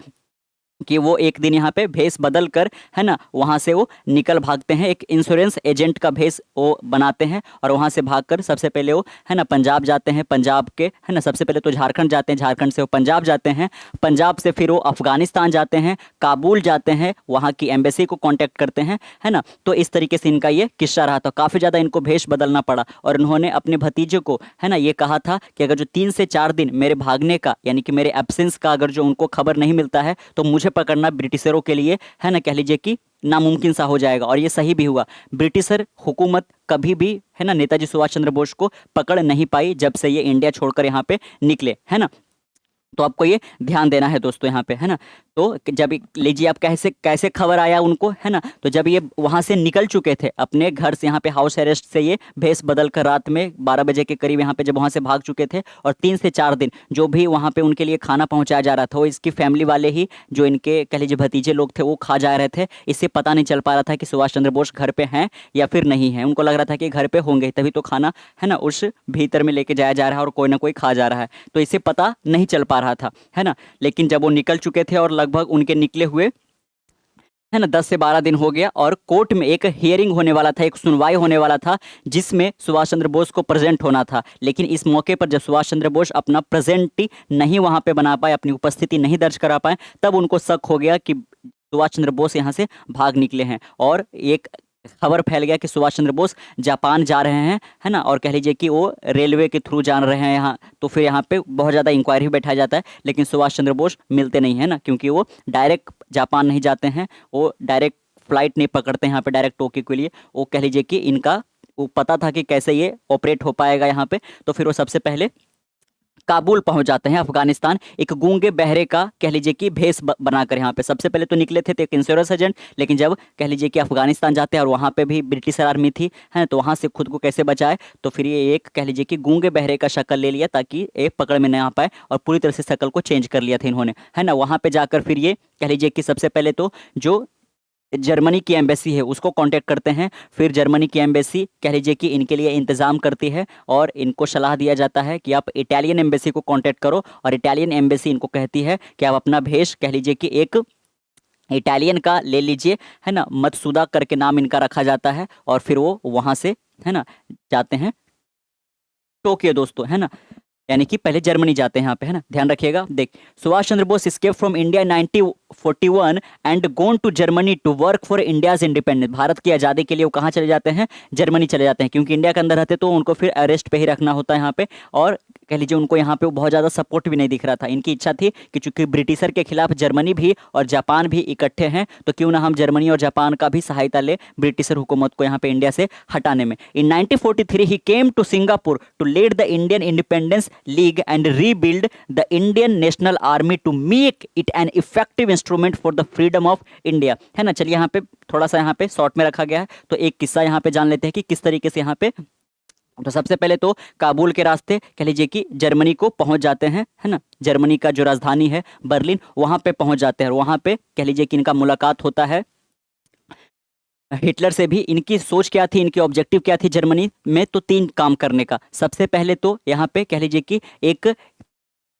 कि वो एक दिन यहाँ पे भेष बदल कर, है ना, वहाँ से वो निकल भागते हैं, एक इंश्योरेंस एजेंट का भेष वो बनाते हैं और वहाँ से भागकर सबसे पहले वो, है ना, पंजाब जाते हैं, पंजाब के, है ना, सबसे पहले तो झारखंड जाते हैं, झारखंड से वो पंजाब जाते हैं, पंजाब से फिर वो अफगानिस्तान जाते हैं, काबुल जाते हैं, वहाँ की एम्बेसी को कॉन्टैक्ट करते हैं, है ना। तो इस तरीके से इनका ये किस्सा रहा था, काफ़ी ज़्यादा इनको भेष बदलना पड़ा और इन्होंने अपने भतीजे को, है ना, ये कहा था कि अगर जो 3 से 4 दिन मेरे भागने का, यानी कि मेरे एब्सेंस का अगर जो उनको खबर नहीं मिलता है तो मुझे पकड़ना ब्रिटिशरों के लिए, है ना, कह लीजिए कि नामुमकिन सा हो जाएगा। और ये सही भी हुआ, ब्रिटिशर हुकूमत कभी भी, है ना, नेताजी सुभाष चंद्र बोस को पकड़ नहीं पाई जब से ये इंडिया छोड़कर यहाँ पे निकले, है ना। तो आपको ये ध्यान देना है दोस्तों यहाँ पे, है ना। तो जब लीजिए आप कैसे कैसे खबर आया उनको, है ना, तो जब ये वहाँ से निकल चुके थे अपने घर से, यहाँ पे हाउस अरेस्ट से ये भेष बदल कर रात में 12 बजे के करीब यहाँ पे जब वहाँ से भाग चुके थे, और 3 से 4 दिन जो भी वहाँ पे उनके लिए खाना पहुँचाया जा रहा था वो इसकी फैमिली वाले ही, जो इनके कह लीजिए भतीजे लोग थे, वो खा जा रहे थे। इससे पता नहीं चल पा रहा था कि सुभाष चंद्र बोस घर पे हैं या फिर नहीं है। उनको लग रहा था कि घर पे होंगे तभी तो खाना, है ना, उस भीतर में लेके जाया जा रहा है और कोई ना कोई खा जा रहा है, तो इससे पता नहीं चल पा रहा था, है ना। लेकिन जब वो निकल चुके थे और लगभग उनके निकले हुए है ना 10 से 12 दिन हो गया और कोर्ट में एक हियरिंग होने वाला था, एक सुनवाई होने वाला था जिसमें सुभाष चंद्र बोस को प्रेजेंट होना था। लेकिन इस मौके पर जब सुभाष चंद्र बोस अपना प्रेजेंट नहीं वहां पे बना पाए, अपनी उपस्थिति नहीं दर्ज करा पाए, तब उनको शक हो गया कि सुभाष चंद्र बोस यहाँ से भाग निकले हैं और एक खबर फैल गया कि सुभाष चंद्र बोस जापान जा रहे हैं, है ना। और कह लीजिए कि वो रेलवे के थ्रू जा रहे हैं यहाँ, तो फिर यहाँ पे बहुत ज़्यादा इंक्वायरी बैठाया जाता है, लेकिन सुभाष चंद्र बोस मिलते नहीं है ना, क्योंकि वो डायरेक्ट जापान नहीं जाते हैं, वो डायरेक्ट फ्लाइट नहीं पकड़ते हैं यहाँ पे डायरेक्ट टोक्यो के लिए। वो कह लीजिए कि इनका वो पता था कि कैसे ये ऑपरेट हो पाएगा यहाँ पे, तो फिर वो सबसे पहले काबुल पहुंच जाते हैं अफगानिस्तान, एक गूंगे बहरे का कह लीजिए कि भेष बनाकर। यहाँ पे सबसे पहले तो निकले थे एक इंश्योरेंस एजेंट, लेकिन जब कह लीजिए कि अफगानिस्तान जाते हैं और वहाँ पे भी ब्रिटिश आर्मी थी, है तो वहाँ से खुद को कैसे बचाए, तो फिर ये एक कह लीजिए कि गूंगे बहरे का शक्ल ले लिया ताकि एक पकड़ में ना आ पाए, और पूरी तरह से शक्ल को चेंज कर लिया था इन्होंने, है ना। वहाँ पे जाकर फिर ये कह लीजिए कि सबसे पहले तो जो जर्मनी की एम्बेसी है उसको कांटेक्ट करते हैं। फिर जर्मनी की एम्बेसी कह लीजिए कि इनके लिए इंतज़ाम करती है और इनको सलाह दिया जाता है कि आप इटालियन एम्बेसी को कांटेक्ट करो, और इटालियन एम्बेसी इनको कहती है कि आप अपना भेष कह लीजिए कि एक इटालियन का ले लीजिए, है ना। मतसुदा करके नाम इनका रखा जाता है, और फिर वो वहाँ से, है ना, जाते हैं टोक्यो दोस्तों, है ना। यानी कि पहले जर्मनी जाते हैं यहाँ पे, है ना, ध्यान रखिएगा। देख, Subhash Chandra Bose escape from India 1941 and gone to Germany to work for India's independence. Bharat की आज़ादी के लिए वो कहाँ चले जाते हैं, जर्मनी चले जाते हैं, क्योंकि इंडिया के अंदर रहते तो उनको फिर अरेस्ट पे ही रखना होता है यहाँ पे, और कह लीजिए उनको यहाँ पे बहुत ज़्यादा सपोर्ट भी नहीं दिख रहा था। इनकी इच्छा थी कि चूंकि ब्रिटिशर के खिलाफ जर्मनी भी और जापान भी इकट्ठे हैं, तो क्यों ना हम जर्मनी और जापान का भी सहायता ले ब्रिटिशर हुकूमत को यहाँ पे इंडिया से हटाने में। In 1943 he came to Singapore to lead the Indian independence league and rebuild the Indian national army to make it an effective instrument for the freedom of India, है ना। चलिए यहाँ पे थोड़ा सा यहाँ पे शॉर्ट में रखा गया है, तो एक किस्सा यहाँ पे जान लेते हैं कि किस तरीके से यहाँ पे। तो सबसे पहले तो काबुल के रास्ते कह लीजिए कि जर्मनी को पहुंच जाते हैं, है ना। जर्मनी का जो राजधानी है बर्लिन, वहां पे पहुंच जाते हैं, और वहां पे कह लीजिए कि इनका मुलाकात होता है हिटलर से भी। इनकी सोच क्या थी, इनकी ऑब्जेक्टिव क्या थी जर्मनी में, तो 3 काम करने का। सबसे पहले तो यहाँ पे कह लीजिए कि एक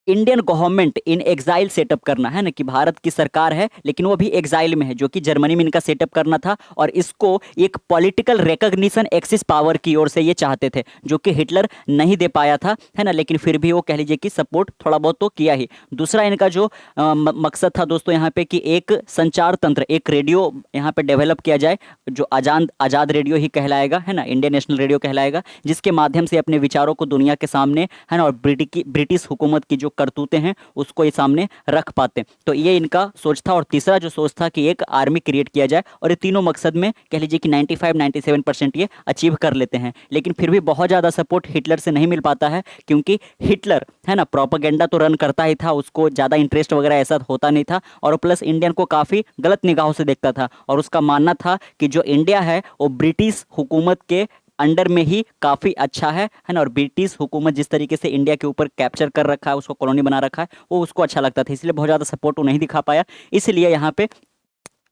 Indian government in exile setup करना, है ना, कि भारत की सरकार है लेकिन वो भी एग्जाइल में है, जो कि जर्मनी में इनका सेटअप करना था, और इसको एक पॉलिटिकल रिकॉग्निशन एक्सिस पावर की ओर से ये चाहते थे, जो कि हिटलर नहीं दे पाया था, है ना। लेकिन फिर भी वो कह लीजिए कि सपोर्ट थोड़ा बहुत तो किया ही। दूसरा इनका जो मकसद था दोस्तों यहाँ पे कि एक संचार तंत्र, एक रेडियो यहाँ पे डेवलप किया जाए, जो आज़ाद रेडियो ही कहलाएगा, है ना, इंडियन नेशनल रेडियो कहलाएगा, जिसके माध्यम से अपने विचारों को दुनिया के सामने, है ना, और ब्रिटिश हुकूमत की जो करतूते हैं उसको ये सामने रख पाते। तो ये इनका सोच था। और तीसरा जो सोच था कि एक आर्मी क्रिएट किया जाए, और ये तीनों मकसद में कह लीजिए कि 95-97% ये अचीव कर लेते हैं। लेकिन फिर भी बहुत ज़्यादा सपोर्ट हिटलर से नहीं मिल पाता है, क्योंकि हिटलर, है ना, प्रोपेगेंडा तो रन करता ही था, उसको ज़्यादा इंटरेस्ट वगैरह ऐसा होता नहीं था, और प्लस इंडियन को काफ़ी गलत निगाहों से देखता था, और उसका मानना था कि जो इंडिया है वो ब्रिटिश हुकूमत के अंडर में ही काफ़ी अच्छा है ना। और ब्रिटिश हुकूमत जिस तरीके से इंडिया के ऊपर कैप्चर कर रखा है, उसको कॉलोनी बना रखा है, वो उसको अच्छा लगता था, इसलिए बहुत ज़्यादा सपोर्ट वो नहीं दिखा पाया। इसलिए यहाँ पे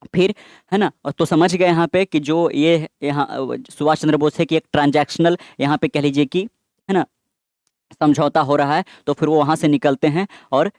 फिर, है ना, तो समझ गए यहाँ पे कि जो ये यहाँ सुभाष चंद्र बोस है कि एक ट्रांजैक्शनल यहाँ पे कह लीजिए कि, है ना, समझौता हो रहा है। तो फिर वो वहाँ से निकलते हैं, और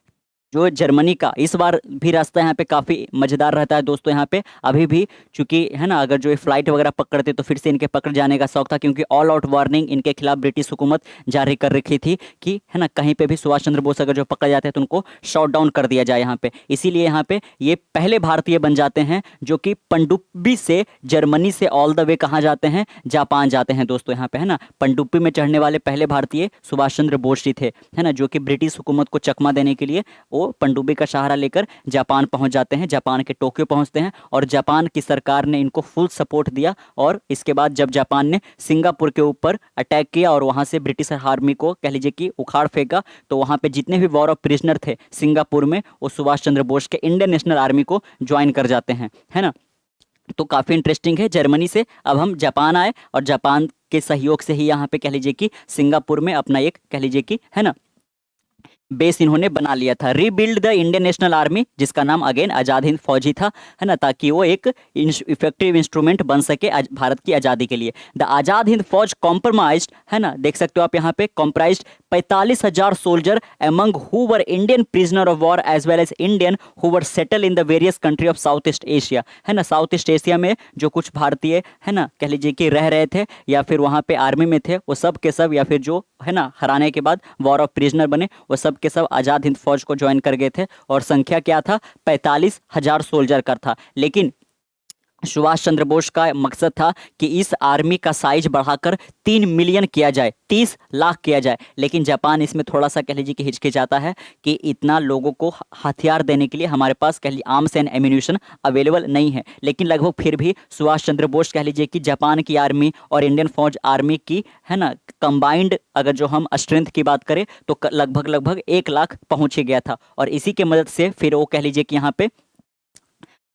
जो जर्मनी का इस बार भी रास्ता यहाँ पे काफ़ी मज़ेदार रहता है दोस्तों। यहाँ पे अभी भी चूंकि, है ना, अगर जो ये फ्लाइट वगैरह पकड़ते तो फिर से इनके पकड़ जाने का शौक था, क्योंकि ऑल आउट वार्निंग इनके खिलाफ ब्रिटिश हुकूमत जारी कर रखी थी कि, है ना, कहीं पे भी सुभाष चंद्र बोस अगर जो पकड़ जाते हैं तो उनको शॉट डाउन कर दिया जाए यहाँ पे। इसीलिए यहाँ पे ये पहले भारतीय बन जाते हैं जो कि पनडुब्बी से जर्मनी से ऑल द वे कहाँ जाते हैं, जापान जाते हैं दोस्तों। यहाँ पे, है ना, पनडुब्बी में चढ़ने वाले पहले भारतीय सुभाष चंद्र बोस जी थे, है ना, जो कि ब्रिटिश हुकूमत को चकमा देने के लिए वो पनडुब्बी का सहारा लेकर जापान पहुंच जाते हैं, जापान के टोक्यो पहुंचते हैं, और जापान की सरकार ने इनको फुल सपोर्ट दिया। और इसके बाद जब जापान ने सिंगापुर के ऊपर अटैक किया और वहां से ब्रिटिश आर्मी को कह लीजिए कि उखाड़ फेंका, तो वहां पे जितने भी वॉर ऑफ प्रिजनर थे सिंगापुर में, वो सुभाष चंद्र बोस के इंडियन नेशनल आर्मी को ज्वाइन कर जाते हैं, है ना। तो काफ़ी इंटरेस्टिंग है। जर्मनी से अब हम जापान आए, और जापान के सहयोग से ही यहाँ पे कह लीजिए कि सिंगापुर में अपना एक कह लीजिए कि, है ना, बेस इन्होंने बना लिया था। Rebuild the Indian national army, जिसका नाम अगेन आज़ाद हिंद फौजी था, है ना, ताकि वो एक इफेक्टिव इंस्ट्रूमेंट बन सके भारत की आज़ादी के लिए। द आज़ाद हिंद फौज कॉम्प्रोमाइज्ड, है ना, देख सकते हो आप यहाँ पे, comprised 45,000 soldier among who were Indian prisoner of war as well as Indian who were settle in the various country of south east Asia, है ना, साउथ ईस्ट एशिया में जो कुछ भारतीय, है ना, कह लीजिए कि रह रहे थे या फिर वहाँ पे आर्मी में थे, वो सब के सब, या फिर जो, है ना, हराने के बाद वॉर ऑफ प्रिजनर बने, वो सब के सब आज़ाद हिंद फौज को ज्वाइन कर गए थे। और संख्या क्या था, 45,000 सोल्जर का था। लेकिन सुभाष चंद्र बोस का मकसद था कि इस आर्मी का साइज बढ़ाकर 3 मिलियन किया जाए, 30 लाख किया जाए। लेकिन जापान इसमें थोड़ा सा कह लीजिए कि हिचकिचाता है कि इतना लोगों को हथियार देने के लिए हमारे पास कह लीजिए आर्म्स एंड एम्यूनिशन अवेलेबल नहीं है। लेकिन लगभग फिर भी सुभाष चंद्र बोस कह लीजिए कि जापान की आर्मी और इंडियन फौज आर्मी की, है ना, कंबाइंड अगर जो हम स्ट्रेंथ की बात करें तो लगभग 1 लाख पहुँच ही गया था। और इसी के मदद से फिर वो कह लीजिए कि यहाँ पे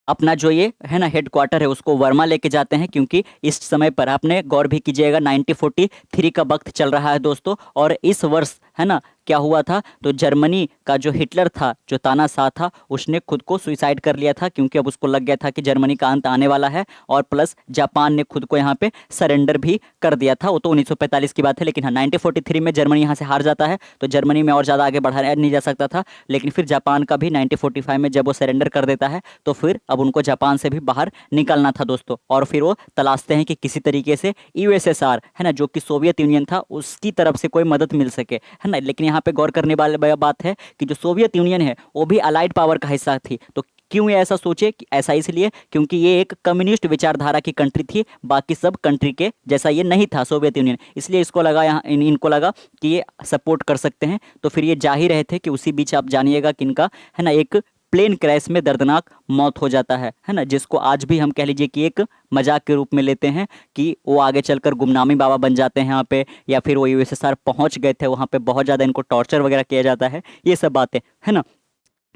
अपना जो ये, है ना, हेडक्वार्टर है उसको वर्मा लेके जाते हैं। क्योंकि इस समय पर आपने गौर भी कीजिएगा 1943 का वक्त चल रहा है दोस्तों। और इस वर्ष, है ना, क्या हुआ था, तो जर्मनी का जो हिटलर था, जो तानाशाह था, उसने खुद को सुसाइड कर लिया था। क्योंकि अब उसको लग गया था कि जर्मनी का अंत आने वाला है। और प्लस जापान ने खुद को यहाँ पे सरेंडर भी कर दिया था। वो तो 1945 की बात है। लेकिन हाँ, 1943 में जर्मनी यहाँ से हार जाता है, तो जर्मनी में और ज़्यादा आगे बढ़ाया नहीं जा सकता था। लेकिन फिर जापान का भी 1945 में जब वो सरेंडर कर देता है, तो फिर अब उनको जापान से भी बाहर निकलना था दोस्तों। और फिर वो तलाशते हैं कि किसी तरीके से यूएसएसआर, है ना, जो कि सोवियत यूनियन था, उसकी तरफ से कोई मदद मिल सके, है ना। लेकिन यहाँ पे गौर करने वाली बात है कि जो सोवियत यूनियन है वो भी अलाइड पावर का हिस्सा थी। तो क्यों ये ऐसा सोचे कि ऐसा इसलिए क्योंकि ये एक कम्युनिस्ट विचारधारा की कंट्री थी, बाकी सब कंट्री के जैसा ये नहीं था सोवियत यूनियन। इसलिए इसको लगा, यहाँ इनको लगा कि ये सपोर्ट कर सकते हैं। तो फिर ये जा ही रहे थे कि उसी बीच आप जानिएगा कि इनका, है ना, एक प्लेन क्रैश में दर्दनाक मौत हो जाता है ना, जिसको आज भी हम कह लीजिए कि एक मजाक के रूप में लेते हैं कि वो आगे चलकर गुमनामी बाबा बन जाते हैं यहाँ पे, या फिर वो यूएसएसआर पहुंच गए थे, वहाँ पे बहुत ज़्यादा इनको टॉर्चर वगैरह किया जाता है, ये सब बातें, है ना।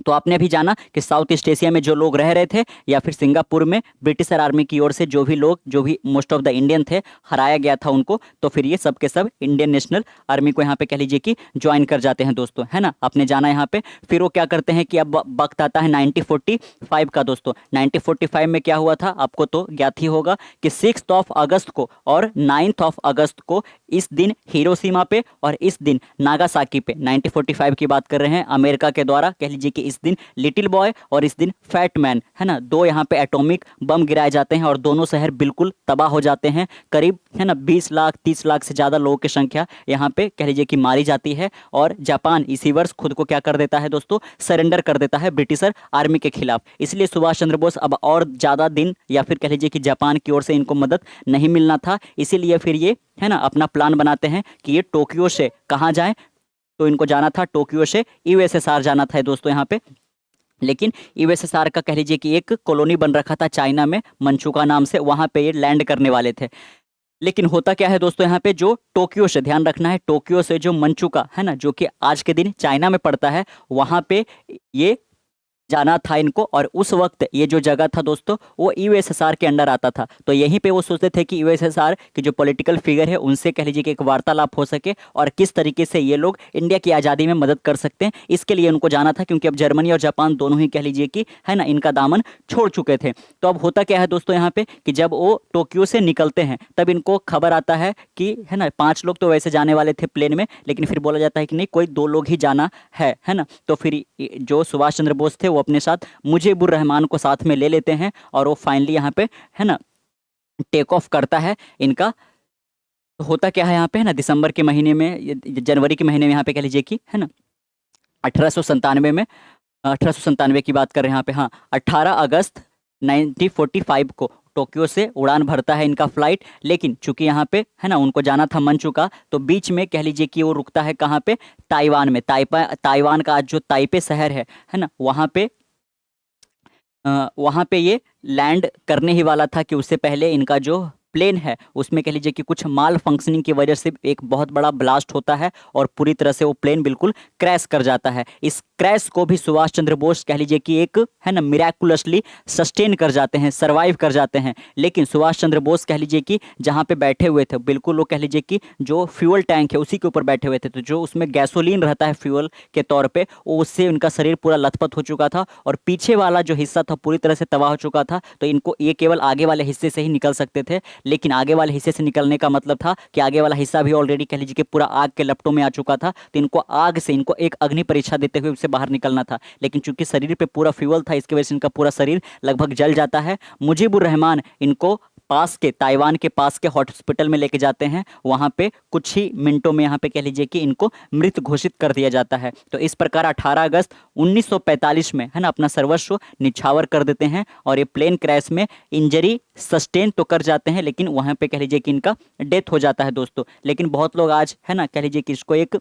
तो आपने अभी जाना कि साउथ ईस्ट एशिया में जो लोग रह रहे थे या फिर सिंगापुर में ब्रिटिशर आर्मी की ओर से जो भी लोग, जो भी मोस्ट ऑफ द इंडियन थे, हराया गया था उनको। तो फिर ये सब के सब इंडियन नेशनल आर्मी को यहाँ पे कह लीजिए कि ज्वाइन कर जाते हैं दोस्तों, है ना। आपने जाना यहाँ पे, फिर वो क्या करते हैं कि अब वक्त आता है 1945 का दोस्तों। 1945 में क्या हुआ था आपको तो ज्ञात ही होगा कि 6 अगस्त को और 9 अगस्त को इस दिन हिरोशिमा पे और इस दिन नागासाकी पे, 1945 की बात कर रहे हैं, अमेरिका के द्वारा कह लीजिए कि इस दिन लिटिल बॉय और इस दिन फैट मैन, है ना, दो यहाँ पे एटॉमिक बम गिराए जाते हैं और दोनों शहर बिल्कुल तबाह हो जाते हैं। करीब, है ना, 20 लाख 30 लाख से ज़्यादा लोगों की संख्या यहाँ पे कह लीजिए कि मारी जाती है। और जापान इसी वर्ष खुद को क्या कर देता है दोस्तों, सरेंडर कर देता है ब्रिटिशर आर्मी के खिलाफ। इसलिए सुभाष चंद्र बोस अब और ज़्यादा दिन या फिर कह लीजिए कि जापान की ओर से इनको मदद नहीं मिलना था। इसीलिए फिर ये, है ना, अपना प्लान बनाते हैं कि ये टोक्यो से कहाँ जाएं। तो इनको जाना था टोक्यो से यूएसएसआर जाना था दोस्तों यहाँ पे। लेकिन यूएसएसआर का कह लीजिए कि एक कॉलोनी बन रखा था चाइना में, मंचुका नाम से, वहाँ पे ये लैंड करने वाले थे। लेकिन होता क्या है दोस्तों, यहाँ पे जो टोक्यो से, ध्यान रखना है, टोक्यो से जो मंचुका, है ना, जो कि आज के दिन चाइना में पड़ता है, वहाँ पे ये जाना था इनको। और उस वक्त ये जो जगह था दोस्तों वो यूएसएसआर के अंडर आता था। तो यहीं पे वो सोचते थे कि यूएसएसआर के जो पॉलिटिकल फिगर है उनसे कह लीजिए कि एक वार्तालाप हो सके और किस तरीके से ये लोग इंडिया की आज़ादी में मदद कर सकते हैं, इसके लिए उनको जाना था। क्योंकि अब जर्मनी और जापान दोनों ही कह लीजिए कि, है ना, इनका दामन छोड़ चुके थे। तो अब होता क्या है दोस्तों यहाँ पे कि जब वो टोक्यो से निकलते हैं तब इनको खबर आता है कि, है ना, 5 लोग तो वैसे जाने वाले थे प्लेन में, लेकिन फिर बोला जाता है कि नहीं, कोई 2 लोग ही जाना है ना। तो फिर जो सुभाष चंद्र बोस थे वो अपने साथ मुजीबुर रहमान को साथ में ले लेते हैं और वो फाइनली यहाँ पे, है ना, टेक ऑफ करता है इनका। तो होता क्या है यहाँ पे, है ना, दिसंबर के महीने में, जनवरी के महीने में यहाँ पे कह लीजिए कि, है ना, 1897 में, 1897 की बात कर रहे हैं यहाँ पे, हाँ, 18 अगस्त 1945 को टोक्यो से उड़ान भरता है इनका फ्लाइट। लेकिन चूंकि यहाँ पे, है ना, उनको जाना था मंचुका, तो बीच में कह लीजिए कि वो रुकता है कहाँ पे, ताइवान में। ताइवान का आज जो ताइपे शहर है ना, वहाँ पे ये लैंड करने ही वाला था कि उससे पहले इनका जो प्लेन है उसमें कह लीजिए कि कुछ माल फंक्शनिंग की वजह से एक बहुत बड़ा ब्लास्ट होता है और पूरी तरह से वो प्लेन बिल्कुल क्रैश कर जाता है। इस क्रैश को भी सुभाष चंद्र बोस कह लीजिए कि एक है ना मिराकुलसली सस्टेन कर जाते हैं, सर्वाइव कर जाते हैं। लेकिन सुभाष चंद्र बोस कह लीजिए कि जहाँ पे बैठे हुए थे बिल्कुल वो कह लीजिए कि जो फ्यूल टैंक है उसी के ऊपर बैठे हुए थे, तो जो उसमें गैसोलीन रहता है फ्यूल के तौर पे, वो उससे उनका शरीर पूरा लथपथ हो चुका था और पीछे वाला जो हिस्सा था पूरी तरह से तबाह हो चुका था। तो इनको ये केवल आगे वाले हिस्से से ही निकल सकते थे, लेकिन आगे वाले हिस्से से निकलने का मतलब था कि आगे वाला हिस्सा भी ऑलरेडी कह लीजिए कि पूरा आग के लपटों में आ चुका था। तो इनको आग से इनको एक अग्नि परीक्षा देते हुए उससे बाहर निकलना था, लेकिन चूंकि शरीर पे पूरा फ्यूल था इसकी वजह से इनका पूरा शरीर लगभग जल जाता है। मुजीबुर रहमान इनको पास के ताइवान के पास के हॉस्पिटल में लेके जाते हैं, वहां पे कुछ ही मिनटों में यहाँ पे कह लीजिए कि इनको मृत घोषित कर दिया जाता है। तो इस प्रकार 18 अगस्त 1945 में है ना अपना सर्वस्व निछावर कर देते हैं और ये प्लेन क्रैश में इंजरी सस्टेन तो कर जाते हैं, लेकिन वहां पे कह लीजिए कि इनका डेथ हो जाता है दोस्तों। लेकिन बहुत लोग आज है ना कह लीजिए कि इसको एक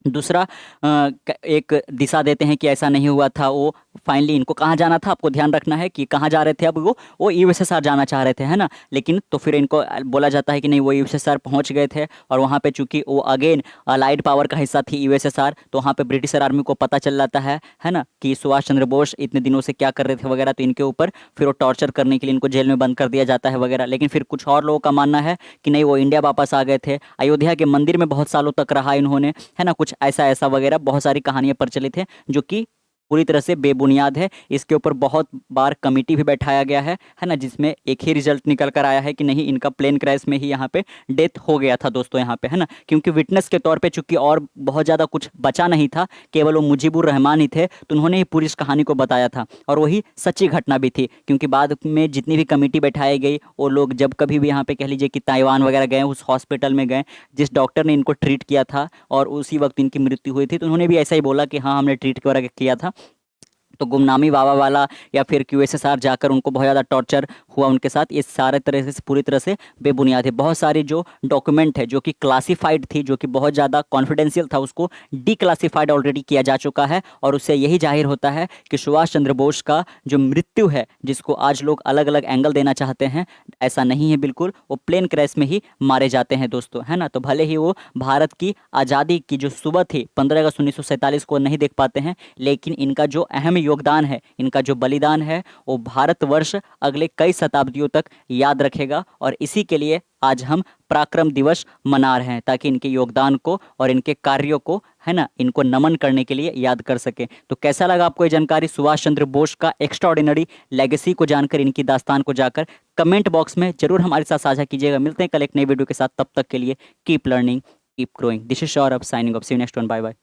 दूसरा एक दिशा देते हैं कि ऐसा नहीं हुआ था। वो फाइनली इनको कहाँ जाना था, आपको ध्यान रखना है कि कहाँ जा रहे थे। अब वो यूएसएसआर जाना चाह रहे थे है ना, लेकिन तो फिर इनको बोला जाता है कि नहीं वो यूएसएसआर पहुँच गए थे और वहाँ पे चूंकि वो अगेन अलाइड पावर का हिस्सा थी यूएसएसआर, तो वहाँ पे ब्रिटिश आर्मी को पता चल जाता है ना कि सुभाष चंद्र बोस इतने दिनों से क्या कर रहे थे वगैरह। तो इनके ऊपर फिर वो टॉर्चर करने के लिए इनको जेल में बंद कर दिया जाता है वगैरह। लेकिन फिर कुछ और लोगों का मानना है कि नहीं वो इंडिया वापस आ गए थे, अयोध्या के मंदिर में बहुत सालों तक रहा इन्होंने है ना, कुछ ऐसा ऐसा वगैरह बहुत सारी कहानियां प्रचलित हैं जो कि पूरी तरह से बेबुनियाद है। इसके ऊपर बहुत बार कमेटी भी बैठाया गया है ना, जिसमें एक ही रिजल्ट निकल कर आया है कि नहीं इनका प्लेन क्रैश में ही यहाँ पे डेथ हो गया था दोस्तों यहाँ पे है ना। क्योंकि विटनेस के तौर पे चूंकि और बहुत ज़्यादा कुछ बचा नहीं था, केवल वो मुजीबुर रहमान ही थे, तो उन्होंने ही पूरी इस कहानी को बताया था और वही सच्ची घटना भी थी। क्योंकि बाद में जितनी भी कमेटी बैठाई गई वो लोग जब कभी भी यहाँ पे कह लीजिए कि ताइवान वगैरह गए, उस हॉस्पिटल में गए जिस डॉक्टर ने इनको ट्रीट किया था और उसी वक्त इनकी मृत्यु हुई थी, तो उन्होंने भी ऐसा ही बोला कि हाँ हमने ट्रीट वगैरह किया था। तो गुमनामी बाबा वाला या फिर क्यूएसएसआर जाकर उनको बहुत ज़्यादा टॉर्चर हुआ उनके साथ, ये सारे तरह से पूरी तरह से बेबुनियाद है। बहुत सारी जो डॉक्यूमेंट है जो कि क्लासिफाइड थी, जो कि बहुत ज़्यादा कॉन्फिडेंशियल था, उसको डीक्लासिफाइड ऑलरेडी किया जा चुका है और उससे यही जाहिर होता है कि सुभाष चंद्र बोस का जो मृत्यु है, जिसको आज लोग अलग अलग एंगल देना चाहते हैं, ऐसा नहीं है बिल्कुल, वो प्लेन क्रैश में ही मारे जाते हैं दोस्तों है ना। तो भले ही वो भारत की आज़ादी की जो सुबह थी 15 अगस्त 1947 को नहीं देख पाते हैं, लेकिन इनका जो अहम योगदान है, इनका जो बलिदान है, वो भारतवर्ष अगले कई शताब्दियों तक याद रखेगा। और इसी के लिए आज हम पराक्रम दिवस मना रहे हैं, ताकि इनके योगदान को और इनके कार्यों को है ना इनको नमन करने के लिए याद कर सकें। तो कैसा लगा आपको ये जानकारी सुभाष चंद्र बोस का एक्स्ट्राऑर्डिनरी लेगेसी को जानकर, इनकी दास्तान को जाकर? कमेंट बॉक्स में जरूर हमारे साथ साझा कीजिएगा। मिलते हैं कल एक नई वीडियो के साथ, तब तक के लिए keep learning keep growing. This is Saurabh signing off. See you next one, bye bye.